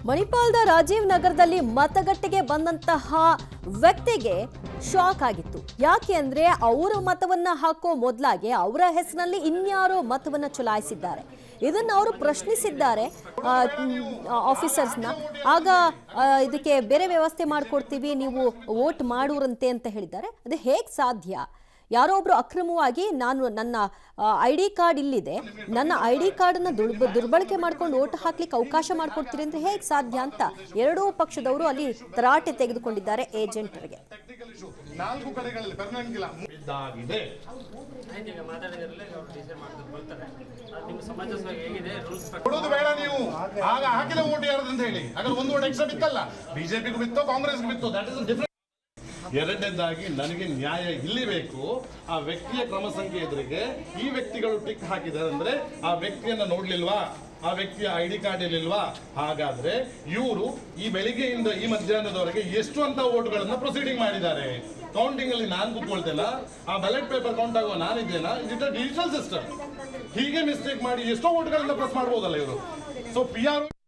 ಮಣಿಪಾಲದ ರಾಜೀವ್ ನಗರದಲ್ಲಿ ಮತಗಟ್ಟೆಗೆ ಬಂದಂತಹ ವ್ಯಕ್ತಿಗೆ ಶಾಕ್ ಆಗಿತ್ತು. ಯಾಕೆ ಅಂದ್ರೆ ಅವರು ಮತವನ್ನ ಹಾಕೋ ಮೊದಲಾಗೆ ಅವರ ಹೆಸರಿನಲ್ಲಿ ಇನ್ಯಾರೋ ಮತವನ್ನ ಚಲಾಯಿಸಿದ್ದಾರೆ. ಇದನ್ನ ಅವರು ಪ್ರಶ್ನಿಸಿದ್ದಾರೆ ಆಫೀಸರ್ಸ್ನ. ಆಗ ಇದಕ್ಕೆ ಬೇರೆ ವ್ಯವಸ್ಥೆ ಮಾಡಿಕೊಡ್ತೀವಿ, ನೀವು ವೋಟ್ ಮಾಡುವಂತೆ ಅಂತ ಹೇಳಿದ್ದಾರೆ. ಅದು ಹೇಗೆ ಸಾಧ್ಯ? ಯಾರೋ ಒಬ್ರು ಅಕ್ರಮವಾಗಿ ನನ್ನ ID ಕಾರ್ಡ್ ಇಲ್ಲಿದೆ, ನನ್ನ ID ಕಾರ್ಡನ್ನು ದುರ್ಬಳಕೆ ಮಾಡ್ಕೊಂಡು ಓಟ್ ಹಾಕ್ಲಿಕ್ಕೆ ಅವಕಾಶ ಮಾಡಿಕೊಡ್ತೀರಿ ಅಂದ್ರೆ ಹೇಗೆ ಸಾಧ್ಯ ಅಂತ ಎರಡೂ ಪಕ್ಷದವರು ಅಲ್ಲಿ ತರಾಟೆ ತೆಗೆದುಕೊಂಡಿದ್ದಾರೆ ಏಜೆಂಟರಿಗೆ. ಬೇಡ ನೀವು ಆಗ ಹಾಕಿದ ಓಟ್ ಯಾರದು ಅಂತ ಹೇಳಿ. ಹಾಗಾದ್ರೆ ಒಂದು ಓಟ್ ಎಕ್ಸ್ಟ್ರಾ ಬಿತ್ತಲ್ಲ, ಬಿಜೆಪಿಗೂ ಬಿತ್ತು, ಕಾಂಗ್ರೆಸ್ಗೂ ಬಿತ್ತು. That is different. ಎರಡನೇದಾಗಿ ನನಗೆ ನ್ಯಾಯ ಇಲ್ಲಿ ಬೇಕು. ಆ ವ್ಯಕ್ತಿಯ ಕ್ರಮ ಸಂಖ್ಯೆ ಎದುರಿಗೆ ಈ ವ್ಯಕ್ತಿಗಳು ಟಿಕ್ ಹಾಕಿದ್ದಾರೆ ಅಂದ್ರೆ ಆ ವ್ಯಕ್ತಿಯನ್ನ ನೋಡ್ಲಿಲ್ವಾ, ಆ ವ್ಯಕ್ತಿಯ ID ಕಾರ್ಡ್ ಇರ್ಲಿಲ್ವಾ? ಹಾಗಾದ್ರೆ ಇವರು ಈ ಬೆಳಿಗ್ಗೆಯಿಂದ ಈ ಮಧ್ಯಾಹ್ನದವರೆಗೆ ಎಷ್ಟು ಅಂತ ಓಟ್ಗಳನ್ನ ಪ್ರೊಸೀಡಿಂಗ್ ಮಾಡಿದ್ದಾರೆ. ಕೌಂಟಿಂಗ್ ಅಲ್ಲಿ ನಾನು ಕೂತ್ಕೊಳ್ತೇನಾ? ಆ ಬ್ಯಾಲೆಟ್ ಪೇಪರ್ ಕೌಂಟ್ ಆಗುವ ನಾನಿದ್ದೇನಾ? It digital system. ಹೀಗೆ ಮಿಸ್ಟೇಕ್ ಮಾಡಿ ಎಷ್ಟೋ ಓಟ್ಗಳನ್ನ ಪ್ರೆಸ್ ಮಾಡ್ಬೋದಲ್ಲ ಇವರು. So PR